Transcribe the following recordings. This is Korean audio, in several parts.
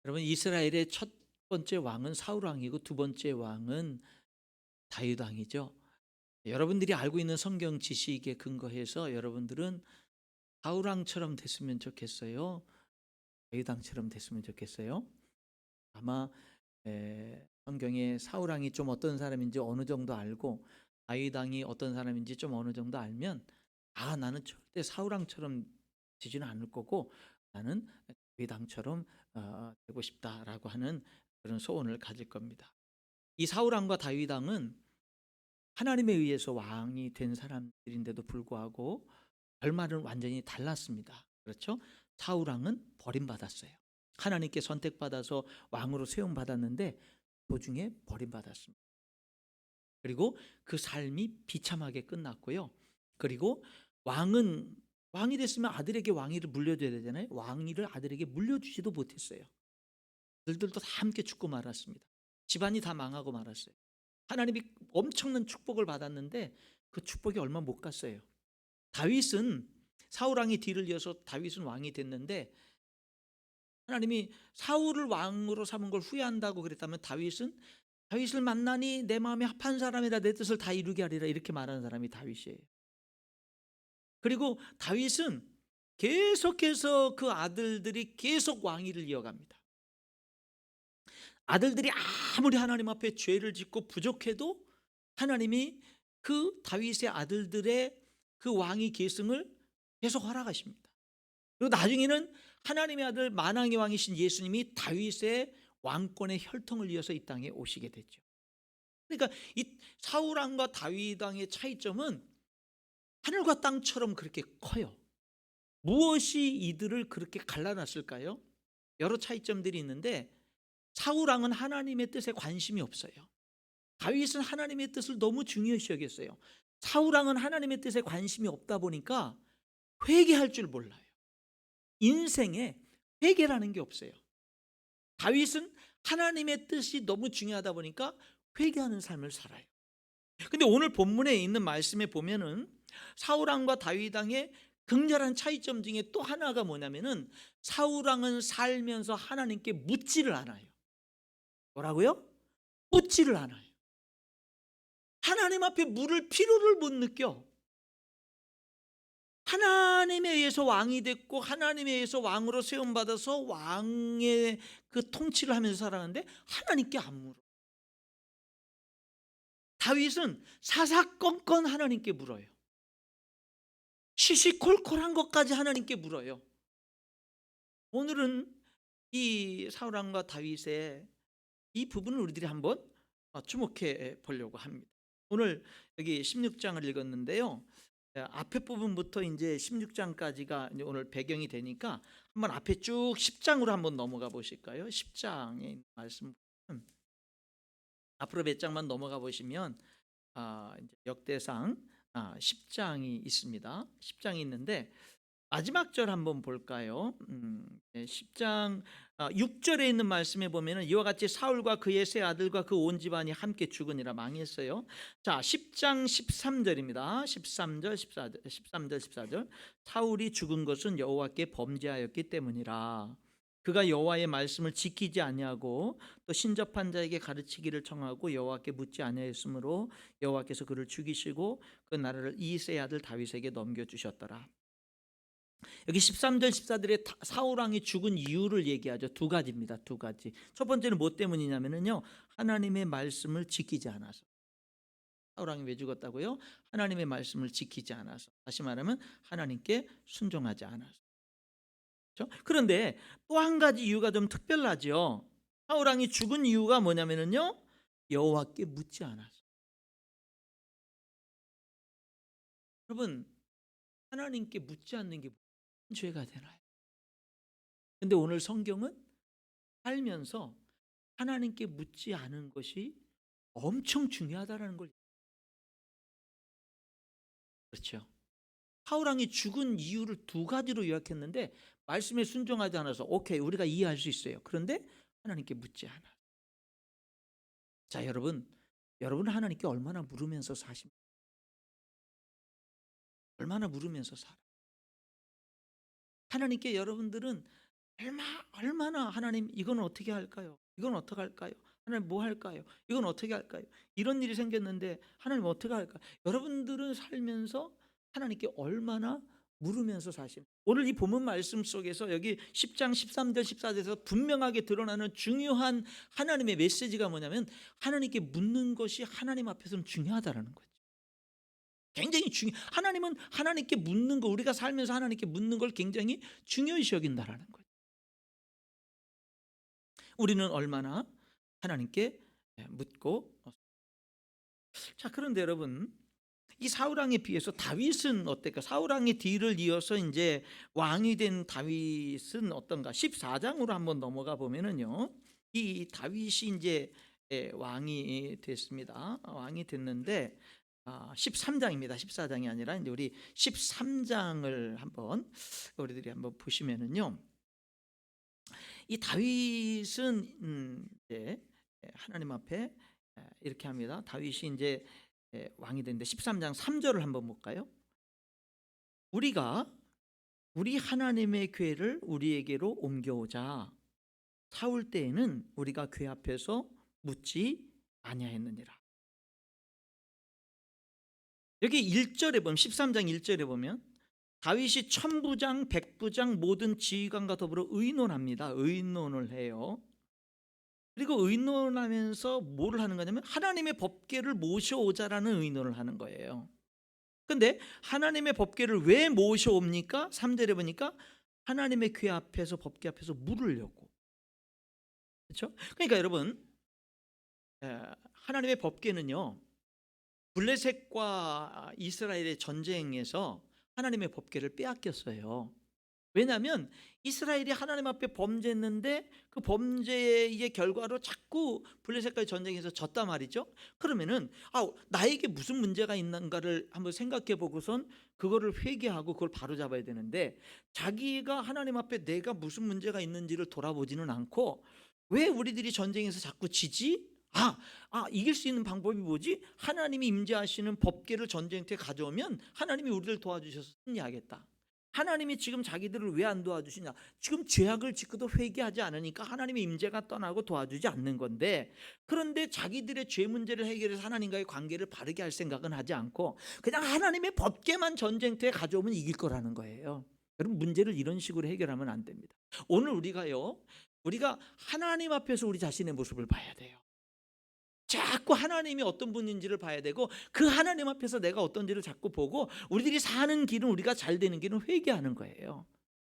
여러분, 이스라엘의 첫 번째 왕은 사울 왕이고 두 번째 왕은 다윗 왕이죠. 여러분들이 알고 있는 성경 지식에 근거해서 여러분들은 사울 왕처럼 됐으면 좋겠어요? 다윗 왕처럼 됐으면 좋겠어요? 아마 성경에 사울 왕이 좀 어떤 사람인지 어느 정도 알고 다윗 왕이 어떤 사람인지 좀 어느 정도 알면, 나는 절대 사울 왕처럼 되지는 않을 거고 나는 다윗 왕처럼 되고 싶다라고 하는 그런 소원을 가질 겁니다. 이 사울 왕과 다윗 왕은 하나님에 의해서 왕이 된 사람들인데도 불구하고 결말은 완전히 달랐습니다. 그렇죠? 사울 왕은 버림받았어요. 하나님께 선택받아서 왕으로 세움 받았는데 도중에 버림받았습니다. 그리고 그 삶이 비참하게 끝났고요. 그리고 왕이 됐으면 아들에게 왕위를 물려줘야 되잖아요. 왕위를 아들에게 물려주지도 못했어요. 들도 다 함께 죽고 말았습니다. 집안이 다 망하고 말았어요. 하나님이 엄청난 축복을 받았는데 그 축복이 얼마 못 갔어요. 다윗은 사울 왕이 뒤를 이어서 다윗은 왕이 됐는데, 하나님이 사울을 왕으로 삼은 걸 후회한다고 그랬다면 다윗을 만나니 내 마음에 합한 사람이라 내 뜻을 다 이루게 하리라, 이렇게 말하는 사람이 다윗이에요. 그리고 다윗은 계속해서 그 아들들이 계속 왕위를 이어갑니다. 아들들이 아무리 하나님 앞에 죄를 짓고 부족해도 하나님이 그 다윗의 아들들의 그 왕위 계승을 계속 허락하십니다. 그리고 나중에는 하나님의 아들 만왕의 왕이신 예수님이 다윗의 왕권의 혈통을 이어서 이 땅에 오시게 됐죠. 그러니까 이 사울 왕과 다윗 왕의 차이점은 하늘과 땅처럼 그렇게 커요. 무엇이 이들을 그렇게 갈라놨을까요? 여러 차이점들이 있는데, 사울 왕은 하나님의 뜻에 관심이 없어요. 다윗은 하나님의 뜻을 너무 중요시 여겼어요. 사울 왕은 하나님의 뜻에 관심이 없다 보니까 회개할 줄 몰라요. 인생에 회개라는 게 없어요. 다윗은 하나님의 뜻이 너무 중요하다 보니까 회개하는 삶을 살아요. 근데 오늘 본문에 있는 말씀에 보면은 사울 왕과 다윗 왕의 극렬한 차이점 중에 또 하나가 뭐냐면은, 사울 왕은 살면서 하나님께 묻지를 않아요. 뭐라고요? 묻지를 않아요. 하나님 앞에 물을 필요를 못 느껴. 하나님에 의해서 왕이 됐고 하나님에 의해서 왕으로 세움 받아서 왕의 그 통치를 하면서 살아가는데 하나님께 안 물어. 다윗은 사사건건 하나님께 물어요. 시시콜콜한 것까지 하나님께 물어요. 오늘은 이 사울 왕과 다윗의 이 부분을 우리들이 한번 주목해 보려고 합니다. 오늘 여기 16장을 읽었는데요. 앞에 부분부터 이제 16장까지가 이제 오늘 배경이 되니까 한번 앞에 쭉 10장으로 한번 넘어가 보실까요? 10장의 말씀 앞으로 몇 장만 넘어가 보시면 이제 역대상 10장이 있습니다. 10장이 있는데 마지막 절 한번 볼까요? 10장 6절에 있는 말씀에 보면은 이와 같이 사울과 그의 세 아들과 그 온 집안이 함께 죽으니라, 망했어요. 자, 10장 13절입니다. 13절 14절 13절 14절. 사울이 죽은 것은 여호와께 범죄하였기 때문이라. 그가 여호와의 말씀을 지키지 아니하고 또 신접한 자에게 가르치기를 청하고 여호와께 묻지 아니하였으므로 여호와께서 그를 죽이시고 그 나라를 이새의 아들 다윗에게 넘겨 주셨더라. 여기 13절 14절에 사울 왕이 죽은 이유를 얘기하죠. 두 가지입니다. 두 가지. 첫 번째는 뭐 때문이냐면요, 하나님의 말씀을 지키지 않아서. 사울 왕이 왜 죽었다고요? 하나님의 말씀을 지키지 않아서. 다시 말하면 하나님께 순종하지 않아서. 그렇죠? 그런데 또 한 가지 이유가 좀 특별하죠. 사울 왕이 죽은 이유가 뭐냐면요, 여호와께 묻지 않아서. 여러분, 하나님께 묻지 않는 게 무슨 죄가 되나요? 근데 오늘 성경은 살면서 하나님께 묻지 않은 것이 엄청 중요하다는 걸. 그렇죠. 사울 왕이 죽은 이유를 두 가지로 요약했는데 말씀에 순종하지 않아서 오케이, 우리가 이해할 수 있어요. 그런데 하나님께 묻지 않아. 자, 여러분 하나님께 얼마나 물으면서 사십니까? 얼마나 물으면서 살아? 하나님께 여러분들은 얼마나 하나님 이건 어떻게 할까요? 이건 어떻게 할까요? 하나님 뭐 할까요? 이건 어떻게 할까요? 이런 일이 생겼는데 하나님 어떻게 할까요? 여러분들은 살면서 하나님께 얼마나 물으면서 사십니까? 오늘 이 본문 말씀 속에서 여기 10장 13절 14절에서 분명하게 드러나는 중요한 하나님의 메시지가 뭐냐면 하나님께 묻는 것이 하나님 앞에서는 중요하다라는 거죠. 굉장히 하나님은 하나님께 묻는 거, 우리가 살면서 하나님께 묻는 걸 굉장히 중요시 여긴다라는 거예요. 우리는 얼마나 하나님께 묻고. 자, 그런데 여러분, 이 사울 왕에 비해서 다윗은 어떨까? 사울 왕의 뒤를 이어서 이제 왕이 된 다윗은 어떤가? 14장으로 한번 넘어가 보면은요, 이 다윗이 이제 왕이 됐습니다. 왕이 됐는데 13장입니다. 14장이 아니라 이제 우리 13장을 한번 우리들이 한번 보시면은요, 이 다윗은 이제 하나님 앞에 이렇게 합니다. 다윗이 이제 왕이 됐는데 13장 3절을 한번 볼까요? 우리가 우리 하나님의 궤를 우리에게로 옮겨오자. 사울 때에는 우리가 궤 앞에서 묻지 아니하였느니라. 여기 1절에 보면 13장 1절에 보면 다윗이 천부장 백부장 모든 지휘관과 더불어 의논합니다. 의논을 해요. 그리고 의논하면서 뭐를 하는 거냐면 하나님의 법궤를 모셔오자라는 의논을 하는 거예요. 근데 하나님의 법궤를 왜 모셔옵니까? 3절에 보니까 하나님의 궤 앞에서, 법궤 앞에서 물으려고. 그렇죠? 그러니까 여러분, 하나님의 법궤는요, 블레셋과 이스라엘의 전쟁에서 하나님의 법궤를 빼앗겼어요. 왜냐하면 이스라엘이 하나님 앞에 범죄했는데 그 범죄의 결과로 자꾸 블레셋과의 전쟁에서 졌단 말이죠. 그러면은 나에게 무슨 문제가 있는가를 한번 생각해 보고선 그거를 회개하고 그걸 바로잡아야 되는데, 자기가 하나님 앞에 내가 무슨 문제가 있는지를 돌아보지는 않고 왜 우리들이 전쟁에서 자꾸 지지? 이길 수 있는 방법이 뭐지? 하나님이 임재하시는 법궤를 전쟁터에 가져오면 하나님이 우리를 도와주셔서 승리하겠다. 하나님이 지금 자기들을 왜 안 도와주시냐? 지금 죄악을 짓고도 회개하지 않으니까 하나님의 임재가 떠나고 도와주지 않는 건데, 그런데 자기들의 죄 문제를 해결해서 하나님과의 관계를 바르게 할 생각은 하지 않고 그냥 하나님의 법궤만 전쟁터에 가져오면 이길 거라는 거예요. 여러분, 문제를 이런 식으로 해결하면 안 됩니다. 오늘 우리가 하나님 앞에서 우리 자신의 모습을 봐야 돼요. 자꾸 하나님이 어떤 분인지를 봐야 되고 그 하나님 앞에서 내가 어떤지를 자꾸 보고 우리들이 사는 길은, 우리가 잘 되는 길은 회개하는 거예요.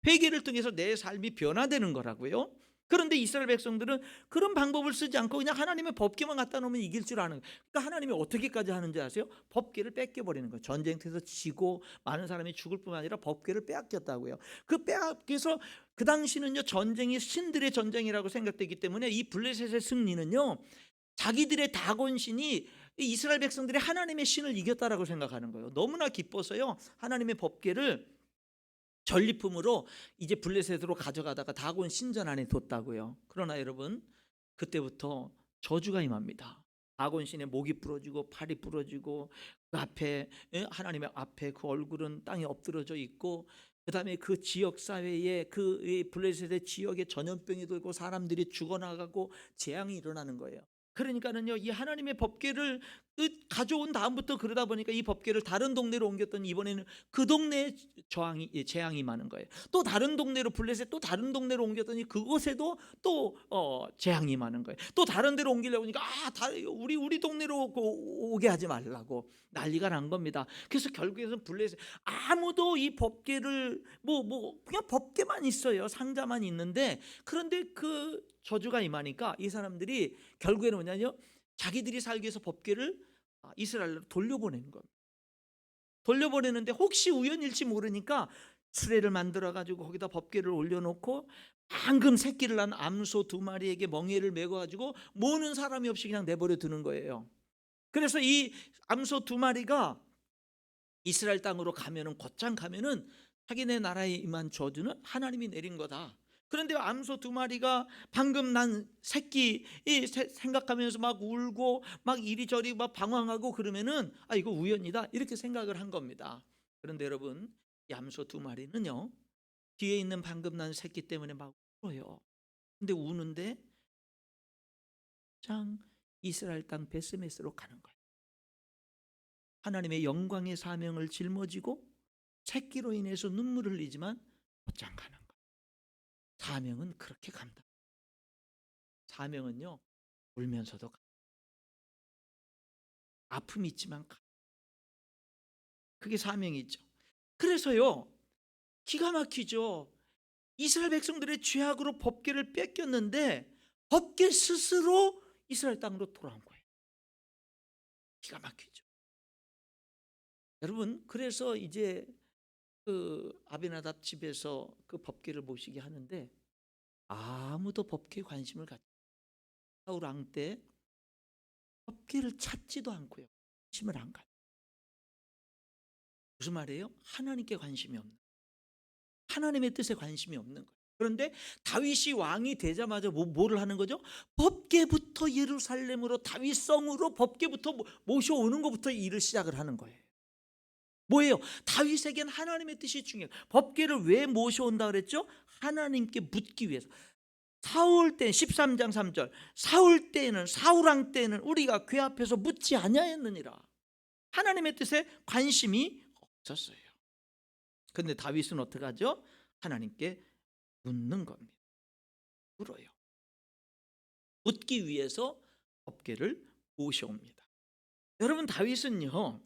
회개를 통해서 내 삶이 변화되는 거라고요. 그런데 이스라엘 백성들은 그런 방법을 쓰지 않고 그냥 하나님의 법궤만 갖다 놓으면 이길 줄 아는 거예요. 그러니까 하나님이 어떻게까지 하는지 아세요? 법궤를 뺏겨버리는 거예요. 전쟁터에서 지고 많은 사람이 죽을 뿐만 아니라 법궤를 빼앗겼다고요. 그 빼앗겨서 그 당시는요, 전쟁이 신들의 전쟁이라고 생각되기 때문에 이 블레셋의 승리는요, 자기들의 다곤신이 이스라엘 백성들이 하나님의 신을 이겼다라고 생각하는 거예요. 너무나 기뻐서요, 하나님의 법궤를 전리품으로 이제 블레셋으로 가져가다가 다곤 신전 안에 뒀다고요. 그러나 여러분, 그때부터 저주가 임합니다. 다곤 신의 목이 부러지고 팔이 부러지고 그 앞에, 하나님의 앞에 그 얼굴은 땅에 엎드러져 있고, 그 다음에 그 지역 사회에, 그 블레셋의 지역에 전염병이 돌고 사람들이 죽어나가고 재앙이 일어나는 거예요. 그러니까는요, 이 하나님의 법궤를 가져온 다음부터 그러다 보니까 이 법궤를 다른 동네로 옮겼더니 이번에는 그 동네에 재앙이 많은 거예요. 또 다른 동네로, 블레셋 또 다른 동네로 옮겼더니 그곳에도 또 재앙이 많은 거예요. 또 다른 데로 옮기려고 하니까 우리 동네로 오게 하지 말라고 난리가 난 겁니다. 그래서 결국에는 블레셋 아무도 이 법궤를 그냥 법궤만 있어요. 상자만 있는데, 그런데 그 저주가 임하니까 이 사람들이 결국에는 뭐냐면 자기들이 살기 위해서 법궤를 이스라엘로 돌려보내는 겁니다. 돌려보내는데 혹시 우연일지 모르니까 수레를 만들어 가지고 거기다 법궤를 올려놓고 방금 새끼를 낳은 암소 2마리에게 멍에를 메고 가지고 모는 사람이 없이 그냥 내버려 두는 거예요. 그래서 이 암소 2마리가 이스라엘 땅으로 가면은, 곧장 가면은 자기네 나라에 임한 저주는 하나님이 내린 거다. 그런데 암소 2마리가 방금 난 새끼 생각하면서 막 울고 막 이리저리 막 방황하고 그러면은 이거 우연이다 이렇게 생각을 한 겁니다. 그런데 여러분, 이 암소 2마리는요, 뒤에 있는 방금 난 새끼 때문에 막 울어요. 근데 우는데 장 이스라엘 땅 베스메스로 가는 거예요. 하나님의 영광의 사명을 짊어지고 새끼로 인해서 눈물을 흘리지만 곧장 가는 거예요. 사명은 그렇게 간다. 사명은요, 울면서도 가. 아픔이 있지만 가. 그게 사명이죠. 그래서요, 기가 막히죠. 이스라엘 백성들의 죄악으로 법궤를 뺏겼는데 법궤 스스로 이스라엘 땅으로 돌아온 거예요. 기가 막히죠. 여러분, 그래서 이제 그 아비나답 집에서 그 법궤를 모시게 하는데 아무도 법궤에 관심을 갖지. 사울 왕 때 법궤를 찾지도 않고요, 관심을 안 가요. 무슨 말이에요? 하나님께 관심이 없는, 하나님의 뜻에 관심이 없는 거예요. 그런데 다윗이 왕이 되자마자 뭐를 하는 거죠? 법궤부터 예루살렘으로, 다윗 성으로 법궤부터 모셔오는 것부터 일을 시작을 하는 거예요. 뭐예요? 다윗에겐 하나님의 뜻이 중요해요. 법궤를 왜 모셔온다 그랬죠? 하나님께 묻기 위해서. 사울 때 13장 3절, 사울 때는, 사울왕 때는 우리가 궤 앞에서 묻지 아니하였느니라. 하나님의 뜻에 관심이 없었어요. 그런데 다윗은 어떻게 하죠? 하나님께 묻는 겁니다. 물어요. 묻기 위해서 법궤를 모셔옵니다. 여러분, 다윗은요,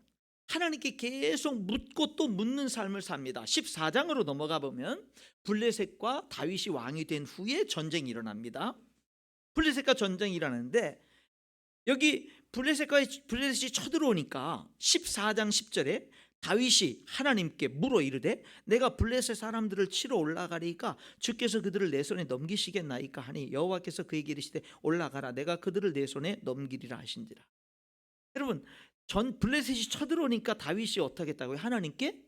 하나님께 계속 묻고 또 묻는 삶을 삽니다. 14장으로 넘어가 보면 블레셋과 다윗이 왕이 된 후에 전쟁이 일어납니다. 블레셋과 전쟁이 일어나는데 여기 블레셋이 쳐들어오니까 14장 10절에 다윗이 하나님께 물어 이르되 내가 블레셋 사람들을 치러 올라가리까 주께서 그들을 내 손에 넘기시겠나이까 하니 여호와께서 그에게 이르시되 올라가라 내가 그들을 내 손에 넘기리라 하신지라. 여러분, 블레셋이 쳐들어오니까 다윗이 어떻게 했다고요? 하나님께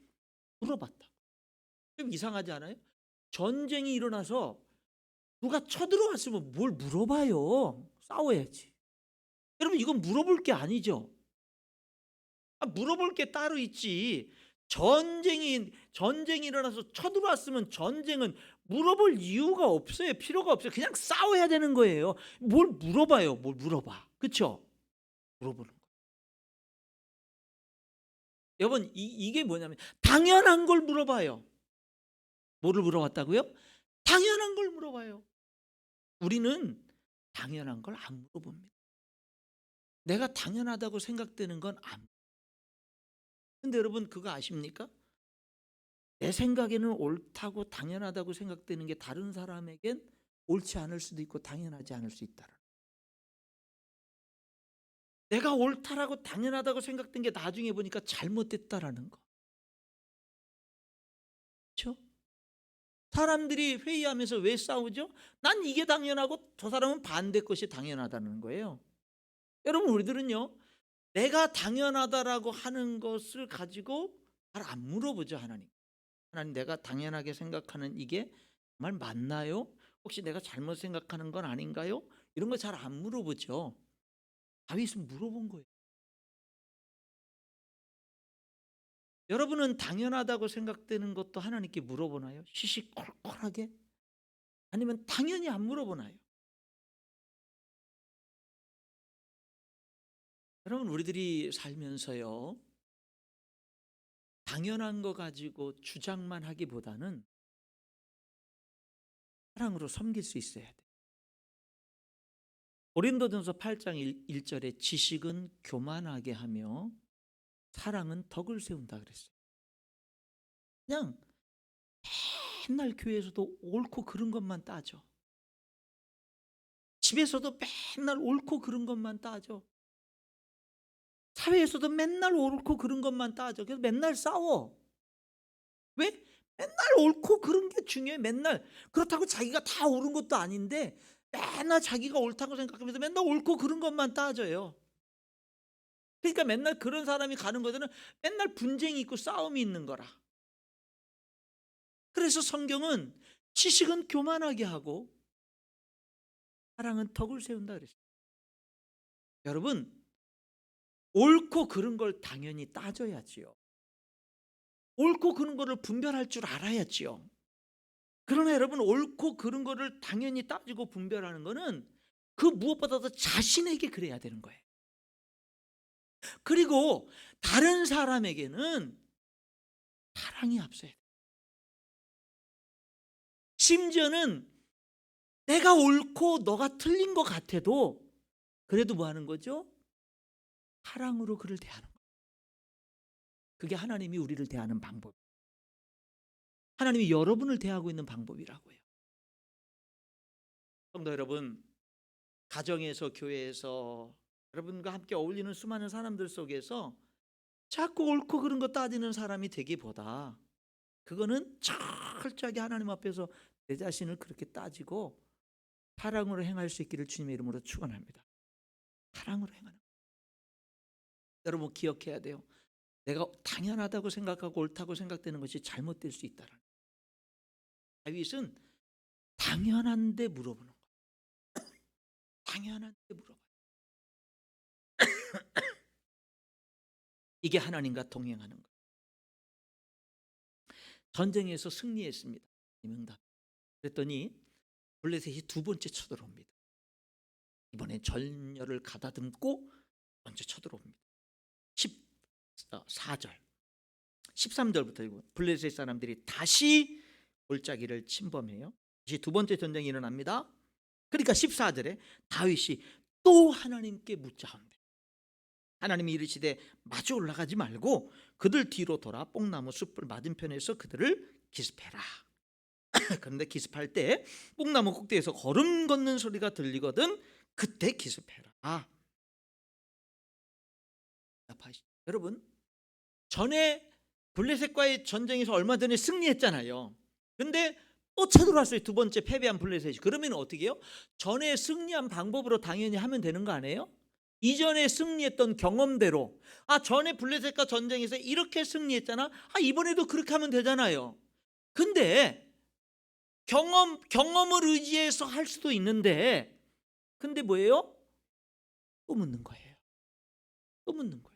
물어봤다. 좀 이상하지 않아요? 전쟁이 일어나서 누가 쳐들어왔으면 뭘 물어봐요? 싸워야지. 여러분, 이건 물어볼 게 아니죠. 물어볼 게 따로 있지. 전쟁이 일어나서 쳐들어왔으면 전쟁은 물어볼 이유가 없어요. 필요가 없어요. 그냥 싸워야 되는 거예요. 뭘 물어봐요? 뭘 물어봐. 그렇죠? 물어보는 거. 여러분, 이게 뭐냐면 당연한 걸 물어봐요. 뭐를 물어봤다고요? 당연한 걸 물어봐요. 우리는 당연한 걸 안 물어봅니다. 내가 당연하다고 생각되는 건 안. 근데 여러분, 그거 아십니까? 내 생각에는 옳다고 당연하다고 생각되는 게 다른 사람에겐 옳지 않을 수도 있고 당연하지 않을 수 있다. 내가 옳다라고 당연하다고 생각된 게 나중에 보니까 잘못됐다라는 거. 그렇죠? 사람들이 회의하면서 왜 싸우죠? 난 이게 당연하고 저 사람은 반대 것이 당연하다는 거예요. 여러분, 우리들은요, 내가 당연하다라고 하는 것을 가지고 잘 안 물어보죠. 하나님, 내가 당연하게 생각하는 이게 정말 맞나요? 혹시 내가 잘못 생각하는 건 아닌가요? 이런 거 잘 안 물어보죠. 다윗은 물어본 거예요. 여러분은 당연하다고 생각되는 것도 하나님께 물어보나요? 시시콜콜하게? 아니면 당연히 안 물어보나요? 여러분, 우리들이 살면서요, 당연한 거 가지고 주장만 하기보다는 사랑으로 섬길 수 있어야 돼. 고린도전서 8장 1절에 지식은 교만하게 하며 사랑은 덕을 세운다 그랬어요. 그냥 맨날 교회에서도 옳고 그른 것만 따져. 집에서도 맨날 옳고 그른 것만 따져. 사회에서도 맨날 옳고 그른 것만 따져. 그래서 맨날 싸워. 왜? 맨날 옳고 그른 게 중요해. 맨날. 그렇다고 자기가 다 옳은 것도 아닌데 맨날 자기가 옳다고 생각하면서 맨날 옳고 그른 것만 따져요. 그러니까 맨날 그런 사람이 가는 곳에는 맨날 분쟁이 있고 싸움이 있는 거라. 그래서 성경은 지식은 교만하게 하고 사랑은 덕을 세운다 그랬어요. 여러분, 옳고 그른 걸 당연히 따져야지요. 옳고 그른 거를 분별할 줄 알아야지요. 그러나 여러분, 옳고 그른 거를 당연히 따지고 분별하는 거는 그 무엇보다도 자신에게 그래야 되는 거예요. 그리고 다른 사람에게는 사랑이 앞서야 돼요. 심지어는 내가 옳고 너가 틀린 것 같아도 그래도 뭐 하는 거죠? 사랑으로 그를 대하는 거예요. 그게 하나님이 우리를 대하는 방법, 하나님이 여러분을 대하고 있는 방법이라고요. 성도 여러분, 가정에서, 교회에서 여러분과 함께 어울리는 수많은 사람들 속에서 자꾸 옳고 그른 거 따지는 사람이 되기보다, 그거는 철저하게 하나님 앞에서 내 자신을 그렇게 따지고 사랑으로 행할 수 있기를 주님의 이름으로 축원합니다. 사랑으로 행하는 거예요. 여러분 기억해야 돼요. 내가 당연하다고 생각하고 옳다고 생각되는 것이 잘못될 수 있다는 거예요. 다윗은 당연한데 물어보는 거예요. 당연한데 물어봐요. 이게 하나님과 동행하는 거예요. 전쟁에서 승리했습니다. 명답. 그랬더니 블레셋이 두 번째 쳐들어옵니다. 이번엔 전열을 가다듬고 먼저 쳐들어옵니다. 14절 13절부터 이거 블레셋 사람들이 다시 골짜기를 침범해요. 다시 두 번째 전쟁이 일어납니다. 그러니까 14절에 다윗이 또 하나님께 묻자온대. 하나님이 이르시되 마주 올라가지 말고 그들 뒤로 돌아 뽕나무 숲을 맞은편에서 그들을 기습해라. 그런데 기습할 때 뽕나무 꼭대기에서 걸음 걷는 소리가 들리거든 그때 기습해라. 여러분, 전에 블레셋과의 전쟁에서 얼마 전에 승리했잖아요. 근데 또 쳐들어왔어요. 두 번째 패배한 블레셋이. 그러면 어떻게 해요? 전에 승리한 방법으로 당연히 하면 되는 거 아니에요? 이전에 승리했던 경험대로, 전에 블레셋과 전쟁에서 이렇게 승리했잖아, 이번에도 그렇게 하면 되잖아요. 근데 경험을 의지해서 할 수도 있는데, 근데 뭐예요? 또 묻는 거예요. 또 묻는 거예요.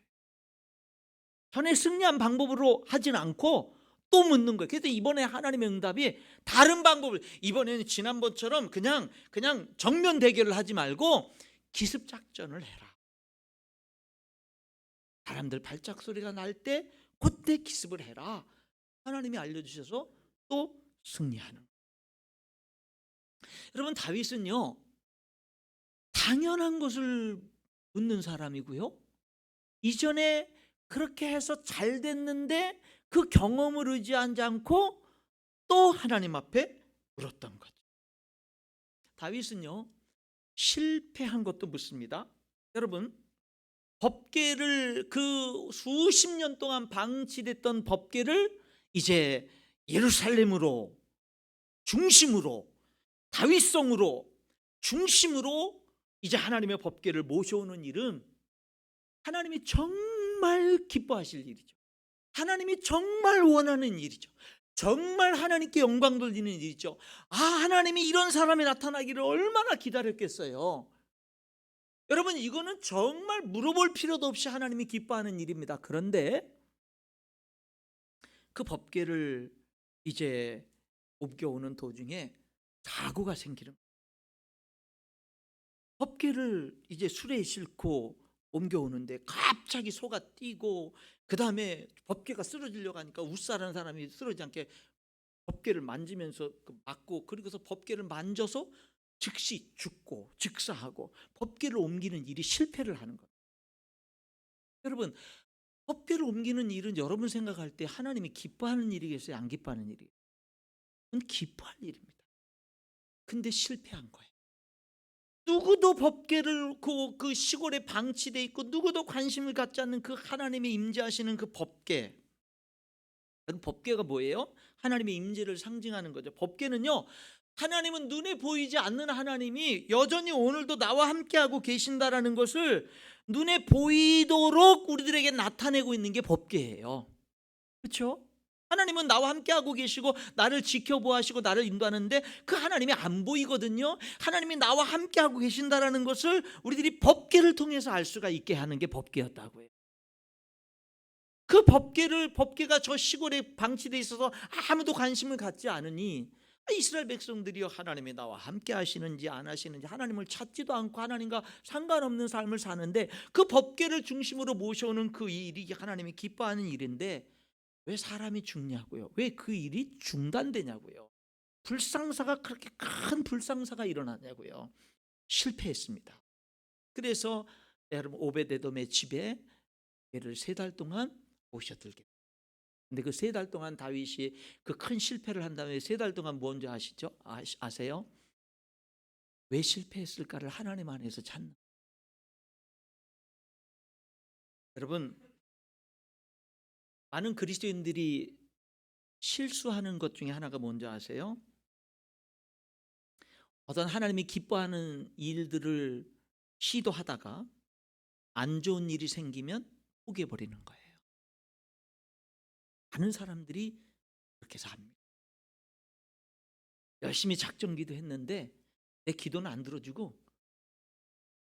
전에 승리한 방법으로 하진 않고 또 묻는 거예요. 그래서 이번에 하나님의 응답이 다른 방법을, 이번에는 지난번처럼 그냥 정면 대결을 하지 말고 기습 작전을 해라. 사람들 발작 소리가 날 때 그때 기습을 해라. 하나님이 알려주셔서 또 승리하는. 여러분, 다윗은요 당연한 것을 묻는 사람이고요, 이전에 그렇게 해서 잘 됐는데 그 경험을 의지하지 않고 또 하나님 앞에 물었던 거죠. 다윗은요 실패한 것도 묻습니다. 여러분, 법궤를, 그 수십 년 동안 방치됐던 법궤를 이제 예루살렘으로 중심으로, 다윗성으로 중심으로 이제 하나님의 법궤를 모셔오는 일은 하나님이 정말 기뻐하실 일이죠. 하나님이 정말 원하는 일이죠. 정말 하나님께 영광 돌리는 일이죠. 하나님이 이런 사람이 나타나기를 얼마나 기다렸겠어요. 여러분, 이거는 정말 물어볼 필요도 없이 하나님이 기뻐하는 일입니다. 그런데 그 법궤를 이제 옮겨오는 도중에 사고가 생기는 거예요. 법궤를 이제 수레에 싣고 옮겨오는데 갑자기 소가 뛰고, 그 다음에 법궤가 쓰러지려고 하니까 웃사라는 사람이 쓰러지지 않게 법궤를 만지면서 막고, 그리고서 법궤를 만져서 즉시 죽고 즉사하고 법궤를 옮기는 일이 실패를 하는 거예요. 여러분, 법궤를 옮기는 일은 여러분 생각할 때 하나님이 기뻐하는 일이겠어요? 안 기뻐하는 일이에요? 그건 기뻐할 일입니다. 근데 실패한 거예요. 누구도 법궤를 그 시골에 방치돼 있고 누구도 관심을 갖지 않는 그 하나님의 임재하시는 그 법궤. 법궤가 뭐예요? 하나님의 임재를 상징하는 거죠. 법궤는요, 하나님은 눈에 보이지 않는 하나님이 여전히 오늘도 나와 함께하고 계신다라는 것을 눈에 보이도록 우리들에게 나타내고 있는 게 법궤예요. 그렇죠? 하나님은 나와 함께하고 계시고 나를 지켜보시고 나를 인도하는데 그 하나님이 안 보이거든요. 하나님이 나와 함께하고 계신다라는 것을 우리들이 법궤를 통해서 알 수가 있게 하는 게 법궤였다고 해요. 그 법궤가 저 시골에 방치되어 있어서 아무도 관심을 갖지 않으니 이스라엘 백성들이여 하나님이 나와 함께 하시는지 안 하시는지 하나님을 찾지도 않고 하나님과 상관없는 삶을 사는데 그 법궤를 중심으로 모셔오는 그 일이 하나님이 기뻐하는 일인데 왜 사람이 죽냐고요? 왜 그 일이 중단되냐고요? 불상사가 그렇게 큰 불상사가 일어나냐고요? 실패했습니다. 그래서 여러분 오베데돔의 집에 얘를 3달 동안 모셔들게. 근데 그 3달 동안 다윗이 그 큰 실패를 한 다음에 3달 동안 뭔지 아시죠? 아세요? 왜 실패했을까를 하나님 안에서 찾는. 여러분, 많은 그리스도인들이 실수하는 것 중에 하나가 뭔지 아세요? 어떤 하나님이 기뻐하는 일들을 시도하다가 안 좋은 일이 생기면 포기해버리는 거예요. 많은 사람들이 그렇게 해서 합니다. 열심히 작정기도 했는데 내 기도는 안 들어주고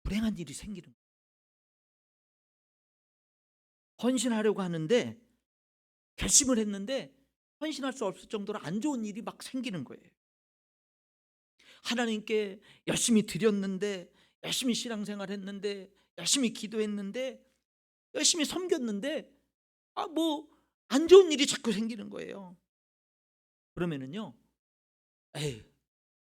불행한 일이 생기는 거예요. 헌신하려고 하는데 결심을 했는데 헌신할 수 없을 정도로 안 좋은 일이 막 생기는 거예요. 하나님께 열심히 드렸는데, 열심히 신앙생활 했는데, 열심히 기도했는데, 열심히 섬겼는데 뭐 안 좋은 일이 자꾸 생기는 거예요. 그러면은요, 에이,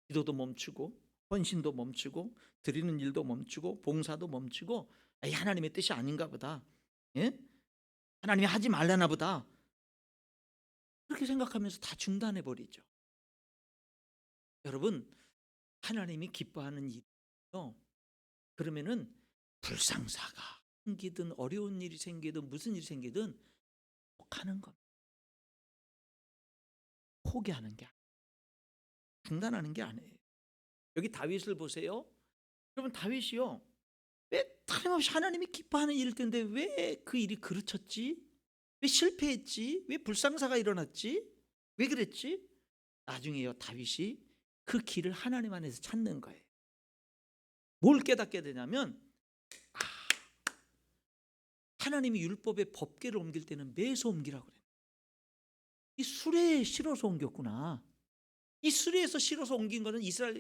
기도도 멈추고 헌신도 멈추고 드리는 일도 멈추고 봉사도 멈추고, 에이, 하나님의 뜻이 아닌가 보다, 예? 하나님이 하지 말라나 보다, 그렇게 생각하면서 다 중단해 버리죠. 여러분, 하나님이 기뻐하는 일이요, 그러면은 불상사가 생기든 어려운 일이 생기든 무슨 일이 생기든 하는 겁니다. 포기하는 게 아니에요. 중단하는 게 아니에요. 여기 다윗을 보세요. 여러분, 다윗이요, 왜 틀림없이 하나님이 기뻐하는 일일 텐데 왜 그 일이 그르쳤지? 왜 실패했지? 왜 불상사가 일어났지? 왜 그랬지? 나중에요, 다윗이 그 길을 하나님 안에서 찾는 거예요. 뭘 깨닫게 되냐면, 하나님이 율법의 법궤를 옮길 때는 매서 옮기라고 그래요. 이 수레에 실어서 옮겼구나. 이 수레에서 실어서 옮긴 거는 이스라엘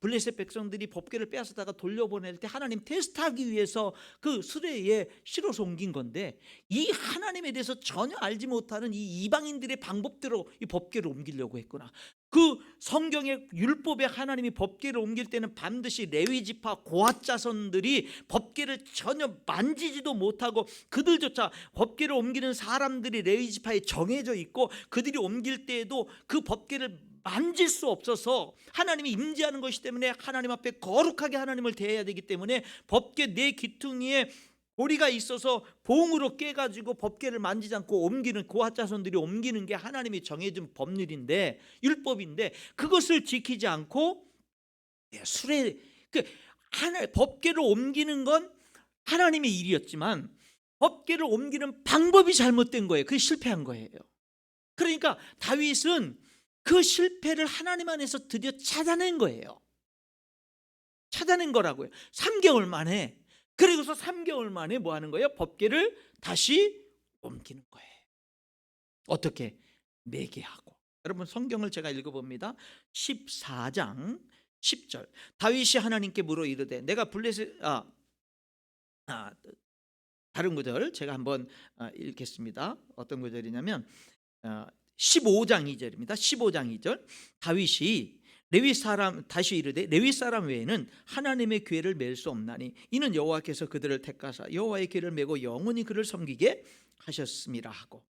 블레셋 백성들이 법궤를 빼앗아다가 돌려보낼 때 하나님 테스트하기 위해서 그 수레에 실어서 옮긴 건데, 이 하나님에 대해서 전혀 알지 못하는 이 이방인들의 방법대로 이 법궤를 옮기려고 했구나. 그 성경의 율법에 하나님이 법궤를 옮길 때는 반드시 레위 지파 고핫 자손들이 법궤를 전혀 만지지도 못하고, 그들조차 법궤를 옮기는 사람들이 레위 지파에 정해져 있고 그들이 옮길 때에도 그 법궤를 만질 수 없어서 하나님이 임재하는 것이기 때문에 하나님 앞에 거룩하게 하나님을 대해야 되기 때문에 법궤 내 귀퉁이에 고리가 있어서 봉으로 깨가지고 법궤를 만지지 않고 옮기는 고핫 자손들이 옮기는 게 하나님이 정해준 법률인데, 율법인데, 그것을 지키지 않고 수레 법궤를 옮기는 건 하나님의 일이었지만 법궤를 옮기는 방법이 잘못된 거예요. 그게 실패한 거예요. 그러니까 다윗은 그 실패를 하나님 안에서 드디어 찾아낸 거예요. 찾아낸 거라고요. 3개월 만에. 그리고서 3개월 만에 뭐 하는 거예요? 법궤를 다시 옮기는 거예요. 어떻게? 매개하고. 여러분, 성경을 제가 읽어봅니다. 14장 10절. 다윗이 하나님께 물어 이르되 내가 다른 구절 제가 한번 읽겠습니다. 어떤 구절이냐면 15장 2절입니다. 15장 2절. 다윗이 다시 이르되 레위 사람 외에는 하나님의 궤를 맬 수 없나니 이는 여호와께서 그들을 택하사 여호와의 궤를 메고 영원히 그를 섬기게 하셨음이라 하고,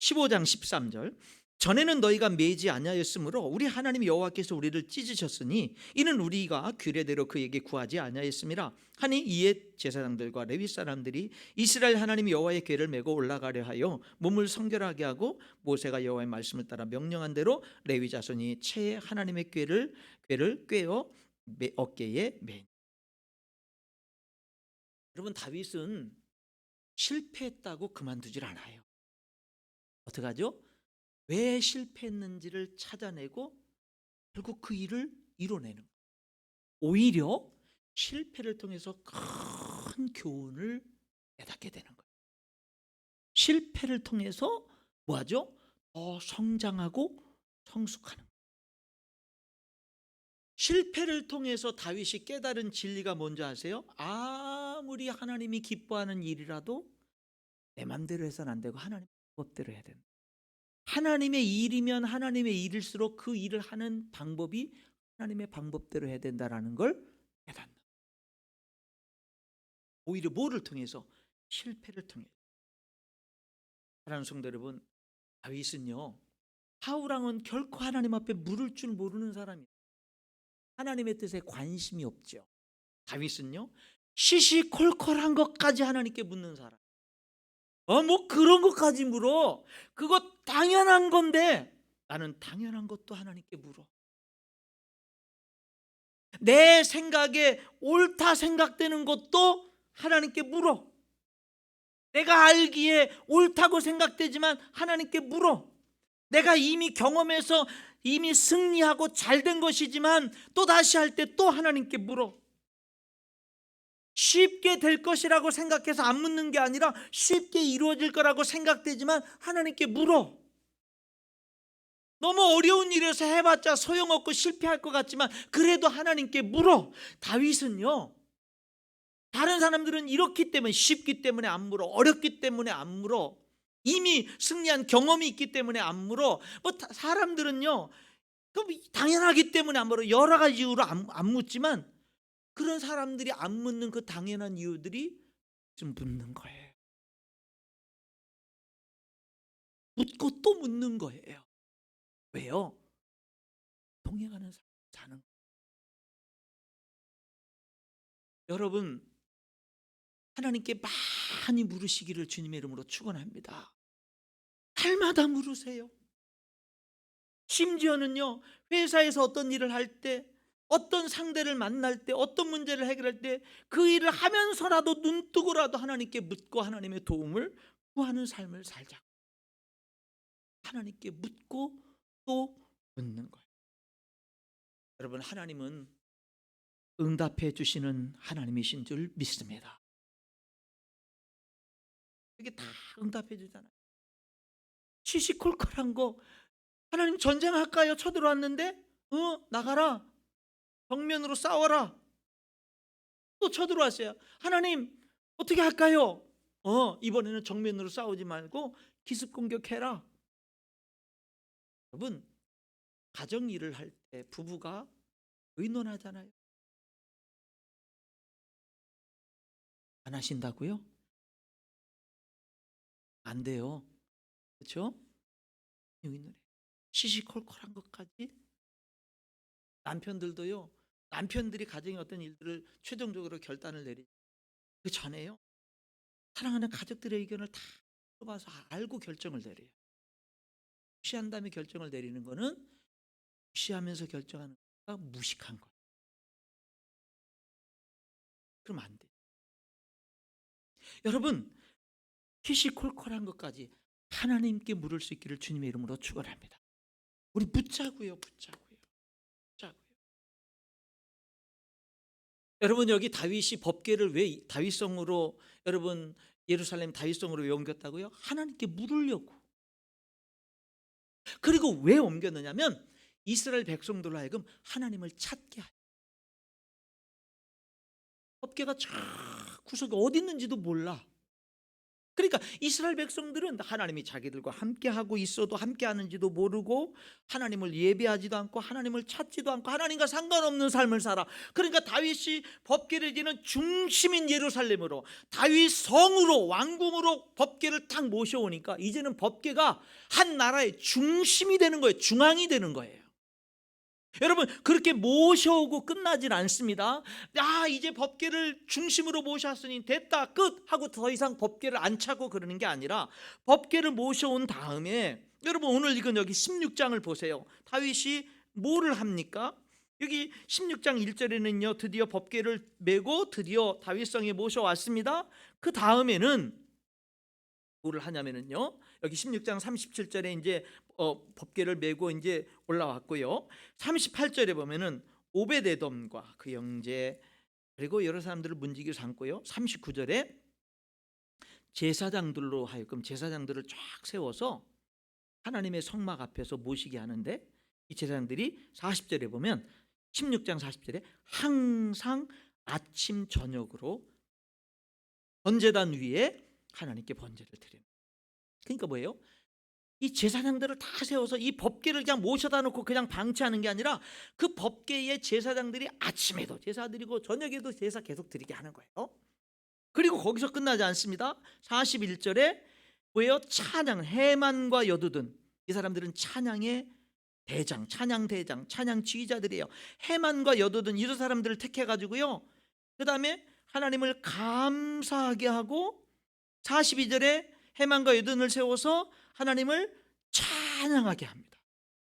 15장 13절. 전에는 너희가 매지 아니하였으므로 우리 하나님 여호와께서 우리를 찢으셨으니 이는 우리가 규례대로 그에게 구하지 아니하였음이라 하니, 이에 제사장들과 레위 사람들이 이스라엘 하나님 여호와의 궤를 메고 올라가려 하여 몸을 성결하게 하고 모세가 여호와의 말씀을 따라 명령한 대로 레위 자손이 채에 하나님의 궤를 꿰어 어깨에 맨. 여러분, 다윗은 실패했다고 그만두질 않아요. 어떻게 하죠? 왜 실패했는지를 찾아내고 결국 그 일을 이뤄내는 거예요. 오히려 실패를 통해서 큰 교훈을 깨닫게 되는 거예요. 실패를 통해서 뭐하죠? 더 성장하고 성숙하는 거예요. 실패를 통해서 다윗이 깨달은 진리가 뭔지 아세요? 아무리 하나님이 기뻐하는 일이라도 내 맘대로 해서는 안 되고 하나님 방법대로 해야 된다. 하나님의 일이면 하나님의 일일수록 그 일을 하는 방법이 하나님의 방법대로 해야 된다라는 걸 깨닫는. 오히려 뭐를 통해서? 실패를 통해서. 사랑하는 성도 여러분, 다윗은요, 사울왕은 결코 하나님 앞에 물을 줄 모르는 사람이에요. 하나님의 뜻에 관심이 없죠. 다윗은요, 시시콜콜한 것까지 하나님께 묻는 사람. 뭐 그런 것까지 물어. 그거 당연한 건데 나는 당연한 것도 하나님께 물어. 내 생각에 옳다 생각되는 것도 하나님께 물어. 내가 알기에 옳다고 생각되지만 하나님께 물어. 내가 이미 경험해서 이미 승리하고 잘된 것이지만 또 다시 할 때 또 하나님께 물어. 쉽게 될 것이라고 생각해서 안 묻는 게 아니라 쉽게 이루어질 거라고 생각되지만 하나님께 물어. 너무 어려운 일에서 해봤자 소용없고 실패할 것 같지만 그래도 하나님께 물어. 다윗은요, 다른 사람들은 이렇기 때문에, 쉽기 때문에 안 물어, 어렵기 때문에 안 물어, 이미 승리한 경험이 있기 때문에 안 물어. 뭐 사람들은요, 당연하기 때문에 안 물어. 여러 가지 이유로 안 묻지만 그런 사람들이 안 묻는 그 당연한 이유들이 좀 묻는 거예요. 묻고 또 묻는 거예요. 왜요? 동행하는 삶을 사는 거예요. 여러분, 하나님께 많이 물으시기를 주님의 이름으로 축원합니다. 날마다 물으세요. 심지어는요, 회사에서 어떤 일을 할 때, 어떤 상대를 만날 때, 어떤 문제를 해결할 때 그 일을 하면서라도 눈뜨고라도 하나님께 묻고 하나님의 도움을 구하는 삶을 살자. 하나님께 묻고 또 묻는 거예요. 여러분, 하나님은 응답해 주시는 하나님이신 줄 믿습니다. 이게 다 응답해 주잖아요. 시시콜콜한 거, 하나님 전쟁할까요? 쳐들어왔는데 나가라, 정면으로 싸워라. 또 쳐들어왔어요. 하나님 어떻게 할까요? 이번에는 정면으로 싸우지 말고 기습 공격해라. 여러분, 가정 일을 할 때 부부가 의논하잖아요. 안 하신다고요? 안 돼요. 그렇죠? 의논해. 시시콜콜한 것까지. 남편들도요, 남편들이 가정의 어떤 일들을 최종적으로 결단을 내리, 그 전에요, 사랑하는 가족들의 의견을 다 들어봐서 알고 결정을 내려요. 무시한 다음에 결정을 내리는 거는 무시하면서 결정하는 거가 무식한 거예요. 그러면 안 돼요. 여러분, 시시콜콜한 것까지 하나님께 물을 수 있기를 주님의 이름으로 축원합니다. 우리 붙자고요. 여러분, 여기 다윗이 법궤를 왜 다윗성으로, 여러분, 예루살렘 다윗성으로 왜 옮겼다고요? 하나님께 물으려고. 그리고 왜 옮겼느냐면 이스라엘 백성들로 하여금 하나님을 찾게 하려. 법궤가 저 구석에 어디 있는지도 몰라. 그러니까 이스라엘 백성들은 하나님이 자기들과 함께하고 있어도 함께하는지도 모르고 하나님을 예배하지도 않고 하나님을 찾지도 않고 하나님과 상관없는 삶을 살아. 그러니까 다윗이 법궤를 지는 중심인 예루살렘으로, 다윗 성으로, 왕궁으로 법궤를 딱 모셔오니까 이제는 법궤가 한 나라의 중심이 되는 거예요. 중앙이 되는 거예요. 여러분, 그렇게 모셔오고 끝나질 않습니다. 이제 법궤를 중심으로 모셨으니 됐다 끝 하고 더 이상 법궤를 안 차고 그러는 게 아니라 법궤를 모셔온 다음에, 여러분 오늘 읽은 여기 16장을 보세요. 다윗이 뭐를 합니까? 여기 16장 1절에는요 드디어 법궤를 메고 드디어 다윗성에 모셔왔습니다. 그 다음에는 뭐를 하냐면은요, 여기 16장 37절에 이제 법궤를 메고 이제 올라왔고요. 38절에 보면은 오베데돔과 그 형제 그리고 여러 사람들을 문지기로 삼고요. 39절에 제사장들로 하여금 제사장들을 쫙 세워서 하나님의 성막 앞에서 모시게 하는데 이 제사장들이 40절에 보면 16장 40절에 항상 아침 저녁으로 번제단 위에 하나님께 번제를 드립니다. 그러니까 뭐예요? 이 제사장들을 다 세워서 이 법궤를 그냥 모셔다 놓고 그냥 방치하는 게 아니라 그 법궤에 제사장들이 아침에도 제사 드리고 저녁에도 제사 계속 드리게 하는 거예요. 그리고 거기서 끝나지 않습니다. 41절에 왜요? 찬양, 해만과 여두둔, 이 사람들은 찬양의 대장, 찬양 대장, 찬양 지휘자들이에요. 해만과 여두둔 이 사람들을 택해가지고요, 그 다음에 하나님을 감사하게 하고 42절에 해만과 여두둔을 세워서 하나님을 찬양하게 합니다.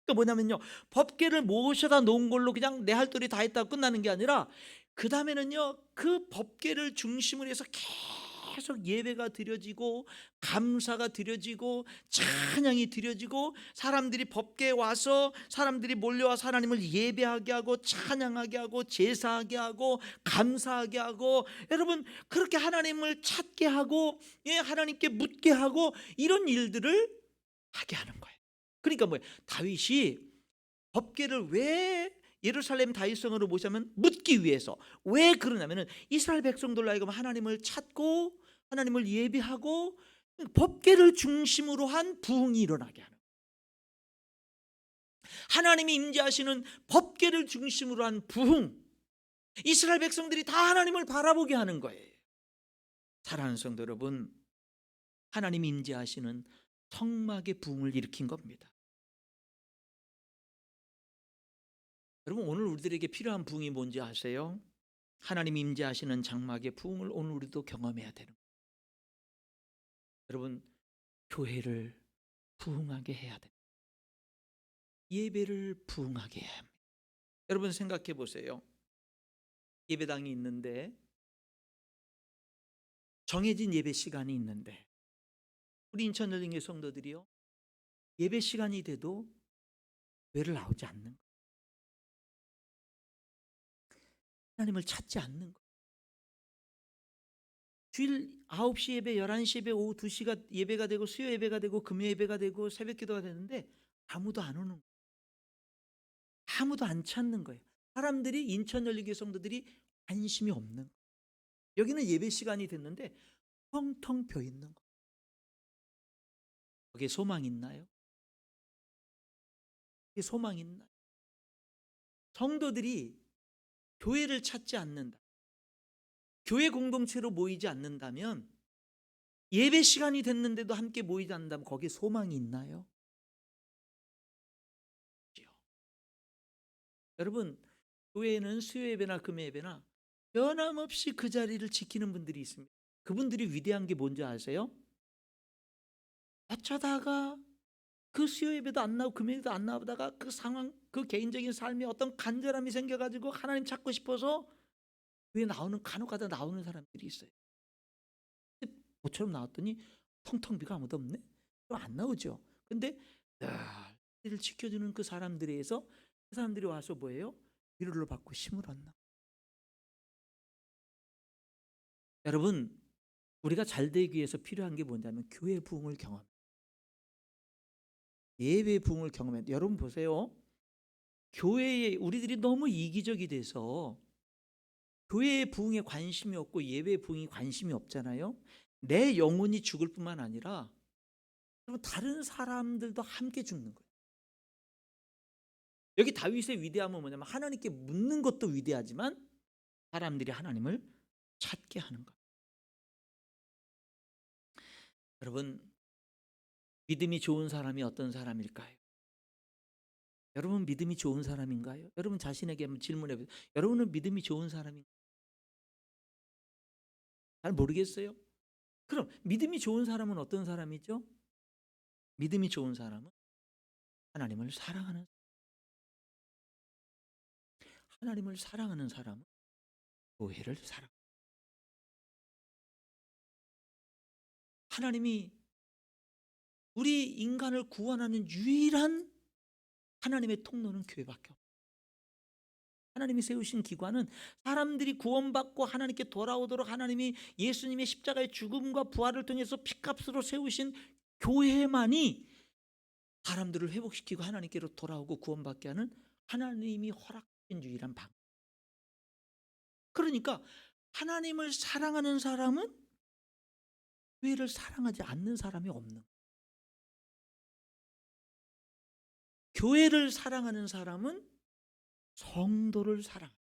그러니까 뭐냐면요, 법궤를 모셔다 놓은 걸로 그냥 내 할 도리 다 했다고 끝나는 게 아니라 그 다음에는요, 그 법궤를 중심으로 해서 계속 예배가 드려지고 감사가 드려지고 찬양이 드려지고 사람들이 법궤에 와서 사람들이 몰려와서 하나님을 예배하게 하고 찬양하게 하고 제사하게 하고 감사하게 하고, 여러분 그렇게 하나님을 찾게 하고 하나님께 묻게 하고 이런 일들을 하게 하는 거예요. 그러니까 뭐예요? 다윗이 법궤를 왜 예루살렘 다윗성으로 모시면 묻기 위해서, 왜 그러냐면은 이스라엘 백성들로 하여금 하나님을 찾고 하나님을 예배하고 법궤를 중심으로 한 부흥이 일어나게 하는 거예요. 하나님이 임재하시는 법궤를 중심으로 한 부흥, 이스라엘 백성들이 다 하나님을 바라보게 하는 거예요. 사랑하는 성도 여러분, 하나님이 임재하시는 성막의 부흥을 일으킨 겁니다. 여러분 오늘 우리들에게 필요한 부흥이 뭔지 아세요? 하나님이 임재하시는 장막의 부흥을 오늘 우리도 경험해야 되는 거예요. 여러분 교회를 부흥하게 해야 됩니다. 예배를 부흥하게 해야 합니다. 여러분 생각해 보세요. 예배당이 있는데, 정해진 예배 시간이 있는데 우리 인천열린교회 성도들이요, 예배 시간이 돼도 교회를 나오지 않는 거예요. 하나님을 찾지 않는 거예요. 주일 9시 예배, 11시 예배, 오후 2시가 예배가 되고 수요 예배가 되고 금요 예배가 되고 새벽 기도가 되는데 아무도 안 오는 거예요. 아무도 안 찾는 거예요. 사람들이, 인천열린교회 성도들이 관심이 없는 거예요. 여기는 예배 시간이 됐는데 텅텅 비어 있는 거예요. 거기에 소망 있나요? 거기에 소망 있나요? 성도들이 교회를 찾지 않는다, 교회 공동체로 모이지 않는다면, 예배 시간이 됐는데도 함께 모이지 않는다면 거기에 소망이 있나요? 여러분 교회에는 수요 예배나 금요 예배나 변함없이 그 자리를 지키는 분들이 있습니다. 그분들이 위대한 게 뭔지 아세요? 어쩌다가 그 수요 예배도 안 나오고 금요 예배도 안 나오다가 그 상황, 그 개인적인 삶에 어떤 간절함이 생겨가지고 하나님 찾고 싶어서 교회 나오는, 간혹가다 나오는 사람들이 있어요. 모처럼 나왔더니 텅텅 비가 아무도 없네? 그럼 안 나오죠. 근데 늘 지켜주는 그 사람들에 의해서 그 사람들이 와서 뭐예요? 위로를 받고 힘을 얻나. 여러분 우리가 잘 되기 위해서 필요한 게 뭐냐면 교회 부흥을 경험, 예배 부흥을 경험해. 여러분 보세요. 교회에 우리들이 너무 이기적이 돼서 교회의 부흥에 관심이 없고 예배의 부흥에 관심이 없잖아요. 내 영혼이 죽을 뿐만 아니라 다른 사람들도 함께 죽는 거예요. 여기 다윗의 위대함은 뭐냐면 하나님께 묻는 것도 위대하지만 사람들이 하나님을 찾게 하는 것. 여러분 믿음이 좋은 사람이 어떤 사람일까요? 여러분 믿음이 좋은 사람인가요? 여러분 자신에게 한번 질문해 보세요. 여러분은 믿음이 좋은 사람인가요? 잘 모르겠어요? 그럼 믿음이 좋은 사람은 어떤 사람이죠? 믿음이 좋은 사람은 하나님을 사랑하는, 하나님을 사랑하는 사람은 교회를 사랑. 하나님이 우리 인간을 구원하는 유일한 하나님의 통로는 교회밖에 없어요. 하나님이 세우신 기관은 사람들이 구원받고 하나님께 돌아오도록 하나님이 예수님의 십자가의 죽음과 부활을 통해서 피값으로 세우신 교회만이 사람들을 회복시키고 하나님께로 돌아오고 구원받게 하는 하나님이 허락된 유일한 방. 그러니까 하나님을 사랑하는 사람은 교회를 사랑하지 않는 사람이 없는 거예요. 교회를 사랑하는 사람은 성도를 사랑해요.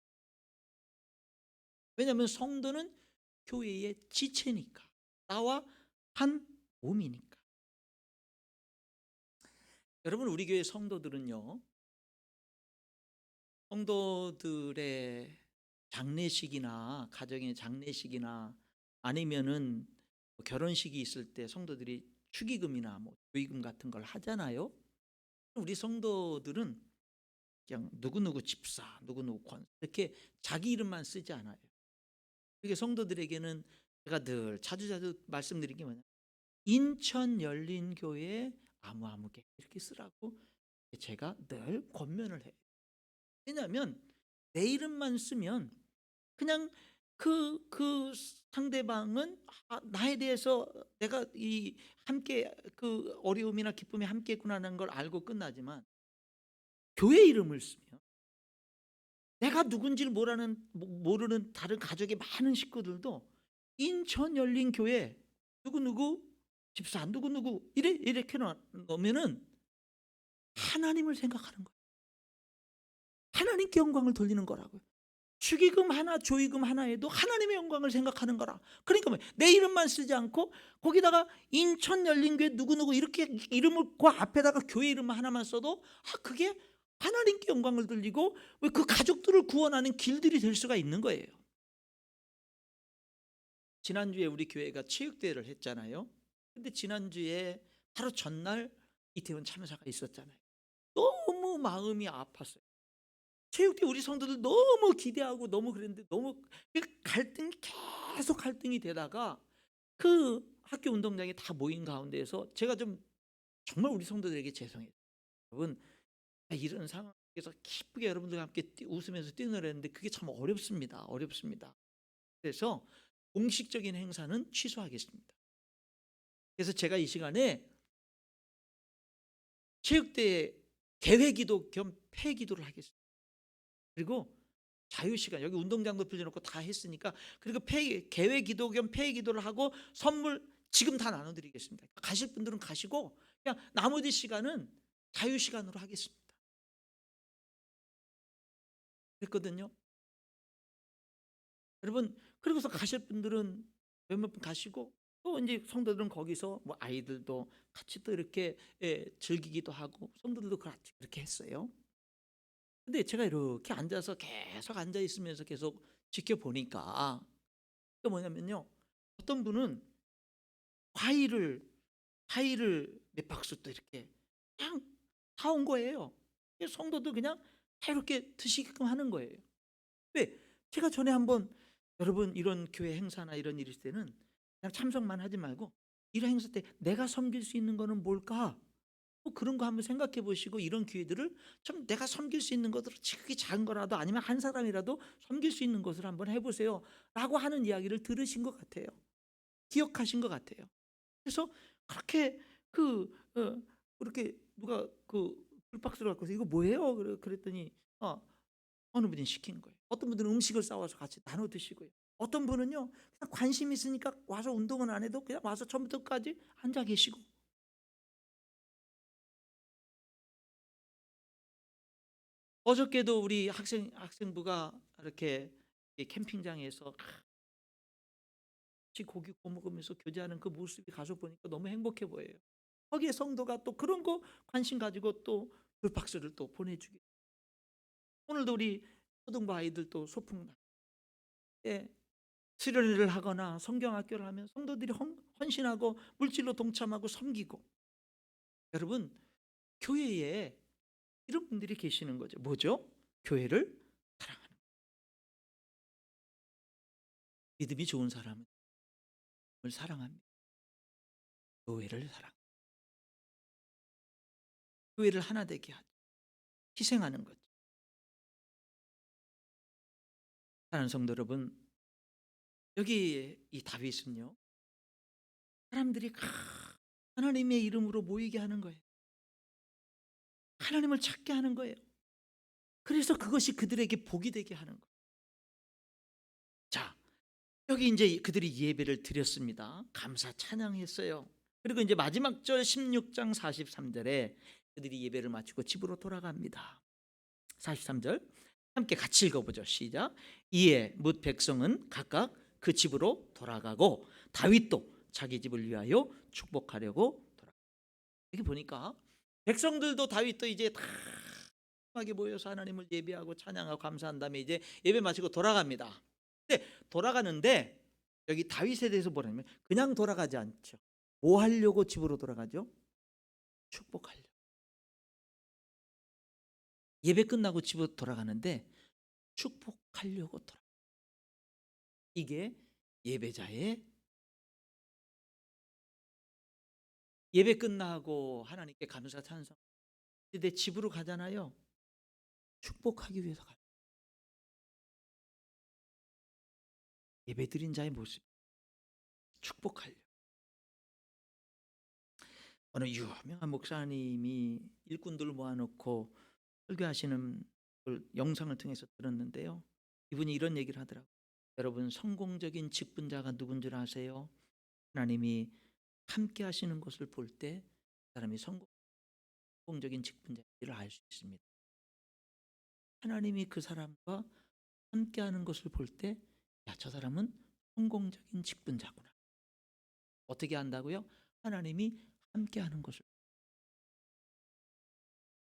왜냐하면 성도는 교회의 지체니까. 나와 한 몸이니까. 여러분, 우리 교회 성도들은요, 성도들의 장례식이나 가정의 장례식이나 아니면은 뭐 결혼식이 있을 때 성도들이 축의금이나 뭐 조의금 같은 걸 하잖아요. 우리 성도들은 그냥 누구누구 집사, 누구누구 권 이렇게 자기 이름만 쓰지 않아요. 그게 성도들에게는 제가 늘 자주자주 말씀드린 게 뭐냐, 인천 열린교회 아무아무개 이렇게 쓰라고 제가 늘 권면을 해요. 왜냐하면 내 이름만 쓰면 그냥 그 상대방은 나에 대해서 내가 이 함께 그 어려움이나 기쁨에 함께 했구나라는 걸 알고 끝나지만, 교회 이름을 쓰면 내가 누군지를 모르는 다른 가족의 많은 식구들도 인천 열린 교회 누구누구 집사 누구누구 이렇게 넣으면은 하나님을 생각하는 거예요. 하나님께 영광을 돌리는 거라고요. 축의금 하나 조의금 하나에도 하나님의 영광을 생각하는 거라. 그러니까 내 이름만 쓰지 않고 거기다가 인천 열린교회 누구누구 이렇게 이름을 그 앞에다가 교회 이름 하나만 써도 그게 하나님께 영광을 돌리고 왜 그 가족들을 구원하는 길들이 될 수가 있는 거예요. 지난주에 우리 교회가 체육대회를 했잖아요. 근데 지난주에 하루 전날 이태원 참사가 있었잖아요. 너무 마음이 아팠어요. 체육대 우리 성도들 너무 기대하고 너무 그랬는데 너무 계속 갈등이 되다가 그 학교 운동장에 다 모인 가운데에서 제가 좀 정말 우리 성도들에게 죄송해요. 여러분, 이런 상황에서 기쁘게 여러분들과 함께 웃으면서 뛰놀았는데 그게 참 어렵습니다. 어렵습니다. 그래서 공식적인 행사는 취소하겠습니다. 그래서 제가 이 시간에 체육대회 개회기도 겸 폐기도를 하겠습니다. 그리고 자유시간 여기 운동장도 빌려놓고 다 했으니까, 그리고 개회기도 겸 폐기도를 하고 선물 지금 다 나눠드리겠습니다. 가실 분들은 가시고 그냥 나머지 시간은 자유시간으로 하겠습니다. 그랬거든요. 여러분, 그리고서 가실 분들은 몇몇 분 가시고 또 이제 성도들은 거기서 뭐 아이들도 같이 또 이렇게 즐기기도 하고 성도들도 같이 그렇게 했어요. 근데 제가 이렇게 앉아서 계속 앉아 있으면서 계속 지켜보니까 또 뭐냐면요, 어떤 분은 과일을 몇 박스 또 이렇게 그냥 사온 거예요. 성도도 그냥 다 이렇게 드시게끔 하는 거예요. 왜? 제가 전에 한번, 여러분 이런 교회 행사나 이런 일이 있을 때는 그냥 참석만 하지 말고 이런 행사 때 내가 섬길 수 있는 거는 뭘까? 뭐 그런 거 한번 생각해 보시고 이런 기회들을 좀 내가 섬길 수 있는 것으로 지극히 작은 거라도 아니면 한 사람이라도 섬길 수 있는 것을 한번 해보세요 라고 하는 이야기를 들으신 것 같아요. 기억하신 것 같아요. 그래서 그렇게 그렇게 누가 그 불박스를 갖고서 이거 뭐예요? 그랬더니 어느 분이 시킨 거예요. 어떤 분들은 음식을 싸와서 같이 나눠 드시고요. 어떤 분은요 그냥 관심 있으니까 와서 운동은 안 해도 그냥 와서 처음부터 끝까지 앉아 계시고. 어저께도 우리 학생부가 이렇게 캠핑장에서 같이 고기 구워 먹으면서 교제하는 그 모습이 가서 보니까 너무 행복해 보여요. 거기에 성도가 또 그런 거 관심 가지고 또 불박스를 또 보내주기. 오늘도 우리 초등부 아이들 또 소풍 때 수련회를 하거나 성경학교를 하면 성도들이 헌신하고 물질로 동참하고 섬기고. 여러분, 교회에 이런 분들이 계시는 거죠. 뭐죠? 교회를 사랑하는. 믿음이 좋은 사람은 사랑합니다. 교회를 사랑. 교회를 하나 되게 하죠. 희생하는 거죠. 사랑하는 성도 여러분, 여기 이 다윗은요, 사람들이 하나님의 이름으로 모이게 하는 거예요. 하나님을 찾게 하는 거예요. 그래서 그것이 그들에게 복이 되게 하는 거예요. 자, 여기 이제 그들이 예배를 드렸습니다. 감사 찬양했어요. 그리고 이제 마지막 절 16장 43절에 그들이 예배를 마치고 집으로 돌아갑니다. 43절 함께 같이 읽어보죠. 시작. 이에 뭇 백성은 각각 그 집으로 돌아가고 다윗도 자기 집을 위하여 축복하려고 돌아가. 여기 보니까 백성들도 다윗도 이제 다 하게 모여서 하나님을 예배하고 찬양하고 감사한 다음에 이제 예배 마치고 돌아갑니다. 근데 돌아가는데 여기 다윗에 대해서 뭐냐면 그냥 돌아가지 않죠. 뭐 하려고 집으로 돌아가죠? 축복하려고. 예배 끝나고 집으로 돌아가는데 축복하려고 돌아가. 이게 예배자의 예배 끝나고 하나님께 감사 찬송. 내 집으로 가잖아요. 축복하기 위해서 가요. 예배 드린 자의 모습. 축복하려. 어느 유명한 목사님이 일꾼들을 모아놓고 설교하시는 영상을 통해서 들었는데요. 이분이 이런 얘기를 하더라고요. 여러분, 성공적인 직분자가 누군 줄 아세요? 하나님이 함께 하시는 것을 볼 때 사람이 성공적인 직분자인지를 알 수 있습니다. 하나님이 그 사람과 함께 하는 것을 볼 때 야, 저 사람은 성공적인 직분자구나. 어떻게 안다고요? 하나님이 함께 하는 것을.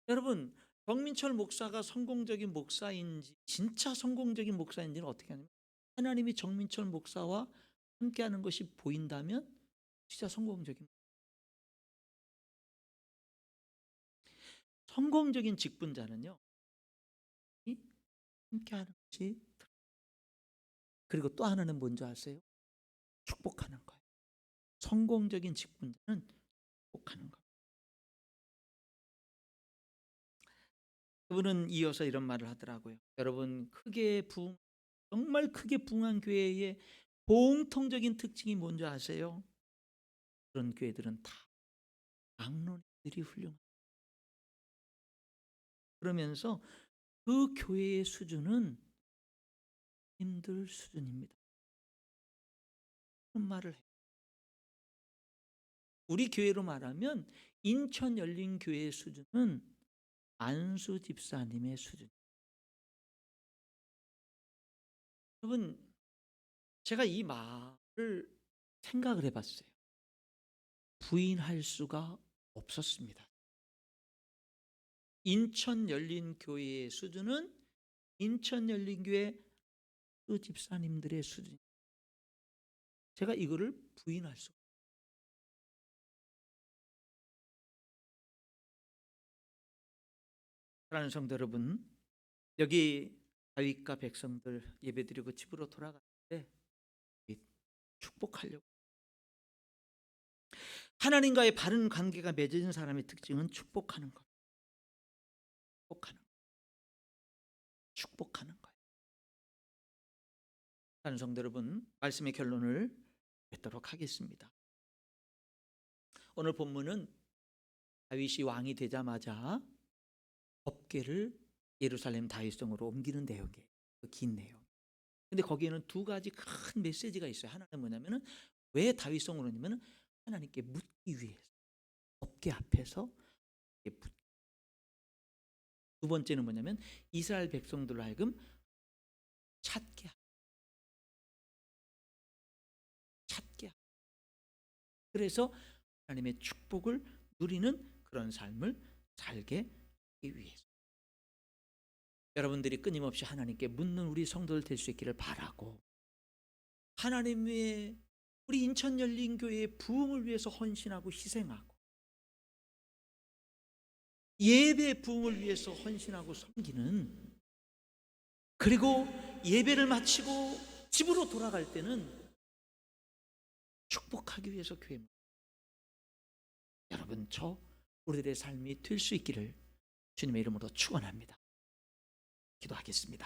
여러분, 정민철 목사가 성공적인 목사인지 진짜 성공적인 목사인지는 어떻게 하냐면 하나님이 정민철 목사와 함께 하는 것이 보인다면 진짜 성공적인 직분자는요, 이 함께 하는 것이. 그리고 또 하나는 뭔지 아세요? 축복하는 거예요. 성공적인 직분자는 축복하는 거예요. 그분은 이어서 이런 말을 하더라고요. 여러분, 정말 크게 부흥한 교회의 공통적인 특징이 뭔지 아세요? 그런 교회들은 다 장로님들이 훌륭해요. 그러면서 그 교회의 수준은 힘들 수준입니다. 그런 말을 해요. 우리 교회로 말하면 인천 열린교회의 수준은 안수 집사님의 수준. 여러분, 제가 이 말을 생각을 해봤어요. 부인할 수가 없었습니다. 인천 열린교회의 수준은 인천 열린교회 그 집사님들의 수준. 제가 이거를 부인할 수 없어요. 사랑하는 성도 여러분, 여기 다윗과 백성들 예배드리고 집으로 돌아갈 때 축복하려고. 하나님과의 바른 관계가 맺어진 사람의 특징은 축복하는 것. 축복하는 거예요. 사랑하는 성도 여러분, 말씀의 결론을 맺도록 하겠습니다. 오늘 본문은 다윗이 왕이 되자마자 법궤를 예루살렘 다윗성으로 옮기는 내용이에요. 긴 내용. 근데 거기에는 두 가지 큰 메시지가 있어요. 하나는 뭐냐면은 왜 다윗성으로 오냐면은 하나님께 묻기 위해서. 법궤 앞에서 묻기. 두 번째는 뭐냐면 이스라엘 백성들로 하여금 찾게 하고. 그래서 하나님의 축복을 누리는 그런 삶을 살게 하기 위해서. 여러분들이 끊임없이 하나님께 묻는 우리 성도들 될 수 있기를 바라고, 하나님의 우리 인천 열린교회의 부흥을 위해서 헌신하고 희생하고 예배 부흥을 위해서 헌신하고 섬기는, 그리고 예배를 마치고 집으로 돌아갈 때는 축복하기 위해서 교회. 여러분, 우리들의 삶이 될 수 있기를 주님의 이름으로 축원합니다. 기도하겠습니다.